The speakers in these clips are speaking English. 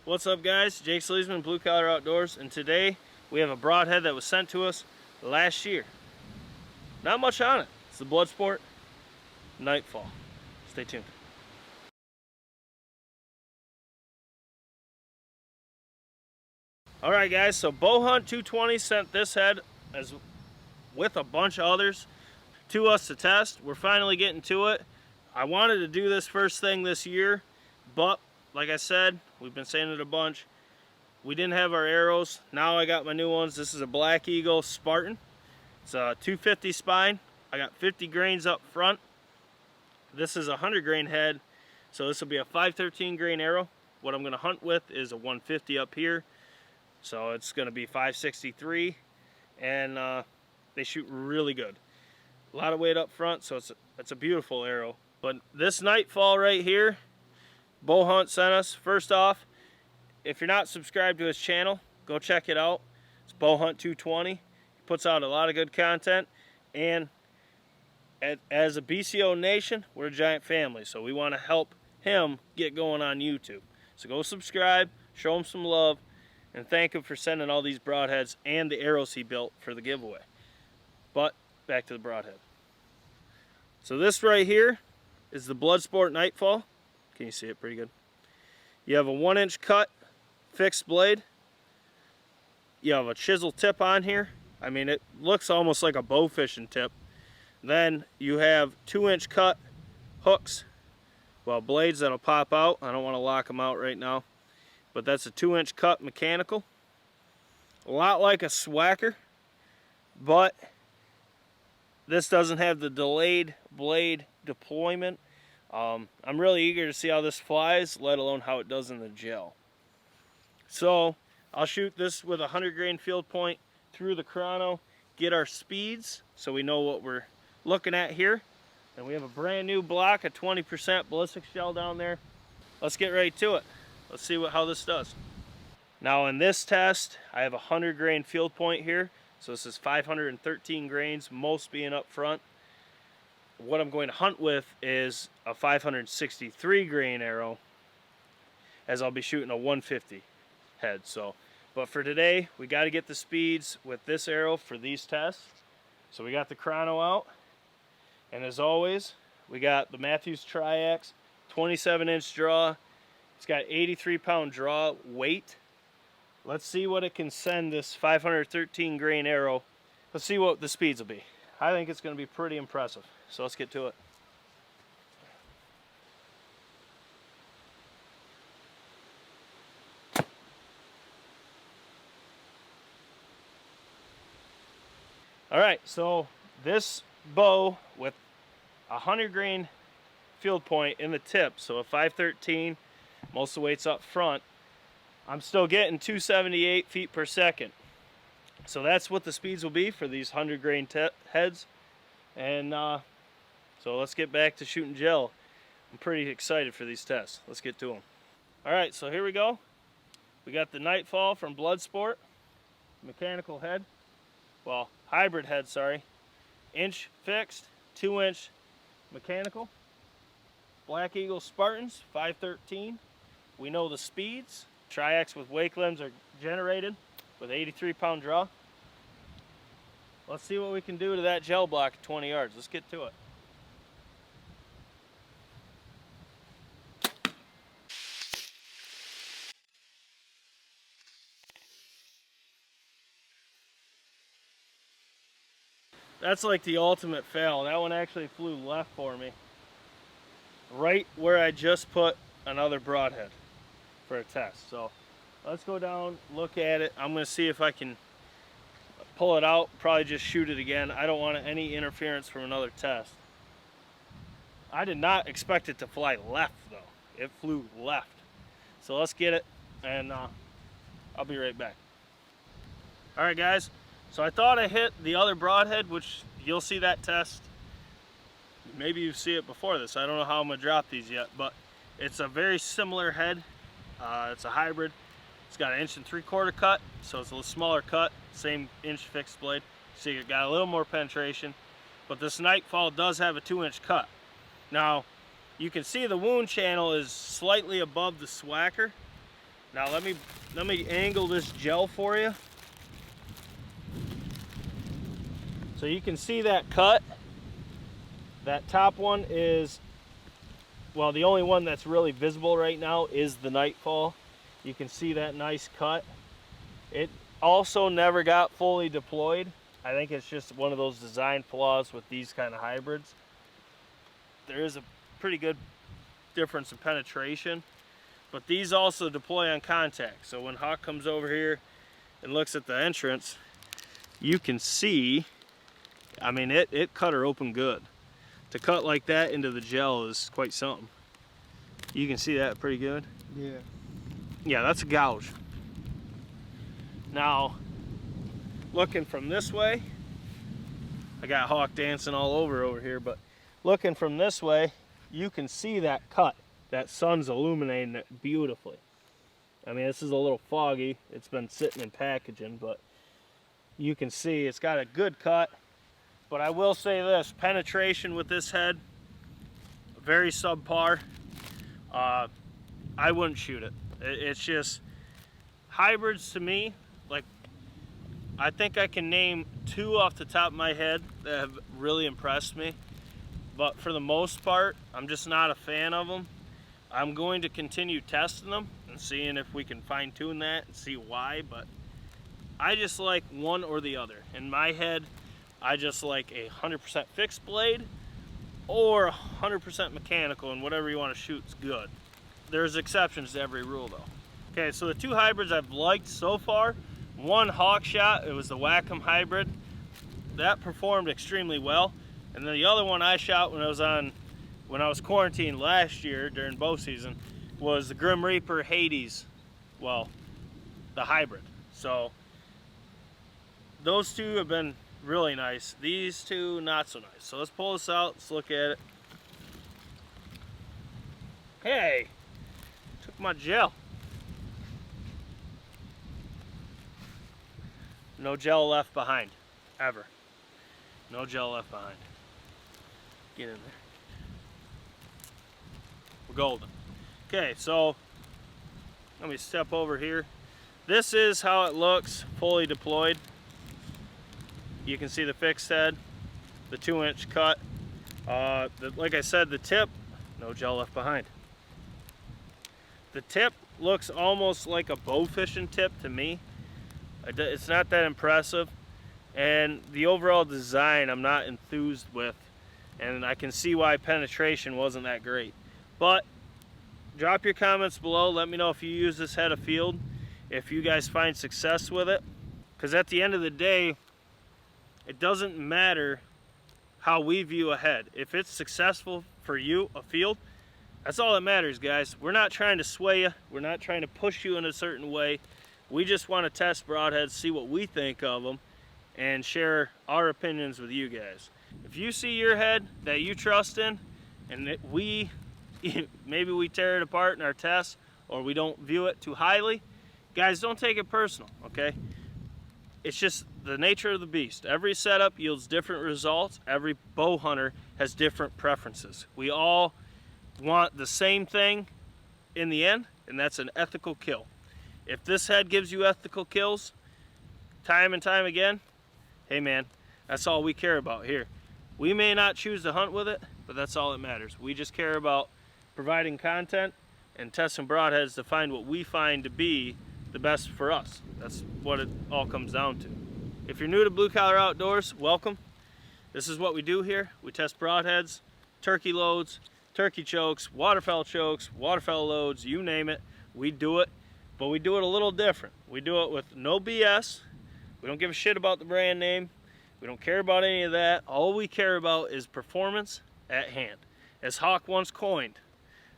What's up, guys? Jake SLEASMAN, Blue Collar Outdoors, and today we have a broadhead that was sent to us last year. Not much on it. It's the bloodsport Nightfall. Stay tuned. Alright guys, so Bowhunt 220 sent this head as with a bunch of others to us to test. We're finally getting to it. I wanted to do this first thing this year, but like I said, we've been saying it a bunch, we didn't have our arrows. Now I got my new ones. This is a Black Eagle Spartan. It's a 250 spine. I got 50 grains up front. This is a 100 grain head, so this will be a 513 grain arrow. What I'm going to hunt with is a 150 up here, so it's going to be 563, and they shoot really good. A lot of weight up front, so it's a beautiful arrow. But this Nightfall right here, Bowhunt sent us. First off, if you're not subscribed to his channel, go check it out. It's Bowhunt 220. He puts out a lot of good content, and as a BCO nation, we're a giant family, so we want to help him get going on YouTube. So go subscribe, show him some love, and thank him for sending all these broadheads and the arrows he built for the giveaway. But back to the broadhead. So this right here is the Bloodsport Nightfall. Can you see it pretty good? You have a 1-inch cut fixed blade. You have a chisel tip on here. I mean, it looks almost like a bow fishing tip. Then you have 2-inch cut hooks, well, blades that'll pop out. I don't want to lock them out right now, but that's a 2-inch cut mechanical. A lot like a swacker, but this doesn't have the delayed blade deployment. I'm really eager to see how this flies, let alone how it does in the gel. So I'll shoot this with a 100 grain field point through the chrono, get our speeds so we know what we're looking at here. And we have a brand new block of 20% ballistic shell down there. Let's get right to it. Let's see how this does. Now in this test, I have a 100 grain field point here. So this is 513 grains, most being up front. What I'm going to hunt with is a 563 grain arrow, as I'll be shooting a 150 head. But for today, we got to get the speeds with this arrow for these tests. So we got the chrono out, and as always, we got the Matthews Triax 27-inch draw. It's got 83 pound draw weight. Let's see what it can send this 513 grain arrow. Let's see what the speeds will be. I think it's going to be pretty impressive. So let's get to it. Alright, so this bow with a 100 grain field point in the tip, so a 513, most of the weight's up front, I'm still getting 278 feet per second. So that's what the speeds will be for these 100 grain heads. And so let's get back to shooting gel. I'm pretty excited for these tests. Let's get to them. Alright, so here we go. We got the Nightfall from Bloodsport. Mechanical head. Well, hybrid head, sorry. Inch fixed, 2-inch mechanical. Black Eagle Spartans, 513. We know the speeds. Triax with wake limbs are generated with 83 pound draw. Let's see what we can do to that gel block at 20 yards. Let's get to it. That's like the ultimate fail. That one actually flew left for me. Right where I just put another broadhead for a test. So let's go down, look at it. I'm going to see if I can pull it out, probably just shoot it again. I don't want any interference from another test. I did not expect it to fly left though. It flew left. So let's get it, and I'll be right back. Alright guys, so I thought I hit the other broadhead, which you'll see that test. Maybe you see it before this. I don't know how I'm going to drop these yet, but it's a very similar head. It's a hybrid. It's got an 1 3/4 cut, so it's a little smaller cut, same inch fixed blade. So you got a little more penetration, but this Nightfall does have a 2-inch cut. Now, you can see the wound channel is slightly above the swacker, Now let me angle this gel for you. So you can see that cut. That top one is, well, the only one that's really visible right now is the Nightfall. You can see that nice cut. It also never got fully deployed. I think it's just one of those design flaws with these kind of hybrids. There is a pretty good difference in penetration, but these also deploy on contact. So when Hawk comes over here and looks at the entrance, you can see, I mean, it cut her open good. To cut like that into the gel is quite something. You can see that pretty good. Yeah. Yeah, that's a gouge. Now, looking from this way, I got Hawk dancing all over here, but looking from this way, you can see that cut. That sun's illuminating it beautifully. I mean, this is a little foggy. It's been sitting in packaging, but you can see it's got a good cut. But I will say this, penetration with this head, very subpar. I wouldn't shoot it. It's just, hybrids to me, like, I think I can name 2 off the top of my head that have really impressed me. But for the most part, I'm just not a fan of them. I'm going to continue testing them and seeing if we can fine tune that and see why, but I just like one or the other. In my head, I just like a 100% fixed blade or 100% mechanical, and whatever you want to shoot is good. There's exceptions to every rule though. Okay, so the 2 hybrids I've liked so far, one Hawk shot, it was the Wacom hybrid. That performed extremely well. And then the other one I shot when I was quarantined last year during bow season was the Grim Reaper Hades, well, the hybrid. So those 2 have been really nice. These 2 not so nice. So let's pull this out, let's look at it. Hey, took my gel. No gel left behind, ever. No gel left behind. Get in there. We're golden. Okay, so let me step over here. This is how it looks fully deployed. You can see the fixed head, the 2-inch cut. Like I said, the tip, no gel left behind. The tip looks almost like a bow fishing tip to me. It's not that impressive. And the overall design I'm not enthused with. And I can see why penetration wasn't that great. But drop your comments below. Let me know if you use this head afield, if you guys find success with it. Because at the end of the day, it doesn't matter how we view a head. If it's successful for you afield, that's all that matters, guys. We're not trying to sway you. We're not trying to push you in a certain way. We just want to test broadheads, see what we think of them, and share our opinions with you guys. If you see your head that you trust in, and that maybe we tear it apart in our tests, or we don't view it too highly, guys, don't take it personal, okay? It's just the nature of the beast. Every setup yields different results. Every bow hunter has different preferences. We all want the same thing in the end, and that's an ethical kill. If this head gives you ethical kills time and time again, hey man, that's all we care about here. We may not choose to hunt with it, but that's all that matters. We just care about providing content and testing broadheads to find what we find to be the best for us. That's what it all comes down to. If you're new to Blue Collar Outdoors, welcome. This is what we do here. We test broadheads, turkey loads, turkey chokes, waterfowl loads, you name it, we do it. But we do it a little different. We do it with no BS. We don't give a shit about the brand name. We don't care about any of that. All we care about is performance at hand. As Hawk once coined,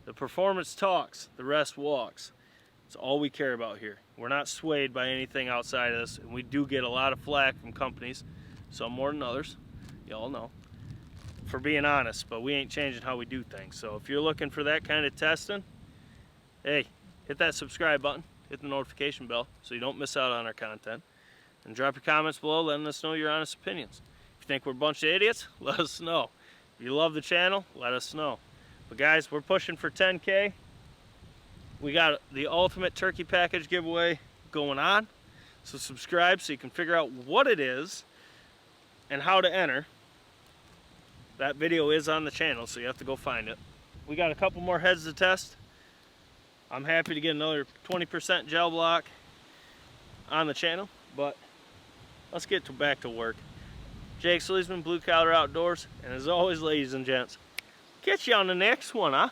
the performance talks, the rest walks. That's all we care about here. We're not swayed by anything outside of this, and we do get a lot of flack from companies, some more than others, y'all know, for being honest, but we ain't changing how we do things. So if you're looking for that kind of testing, hey, hit that subscribe button, hit the notification bell so you don't miss out on our content, and drop your comments below letting us know your honest opinions. If you think we're a bunch of idiots, let us know. If you love the channel, let us know. But guys, we're pushing for 10K. We got the ultimate turkey package giveaway going on. So subscribe so you can figure out what it is and how to enter. That video is on the channel, so you have to go find it. We got a couple more heads to test. I'm happy to get another 20% gel block on the channel, but let's get back to work. Jake SLEASMAN, Blue Collar Outdoors, and as always, ladies and gents, catch you on the next one, huh?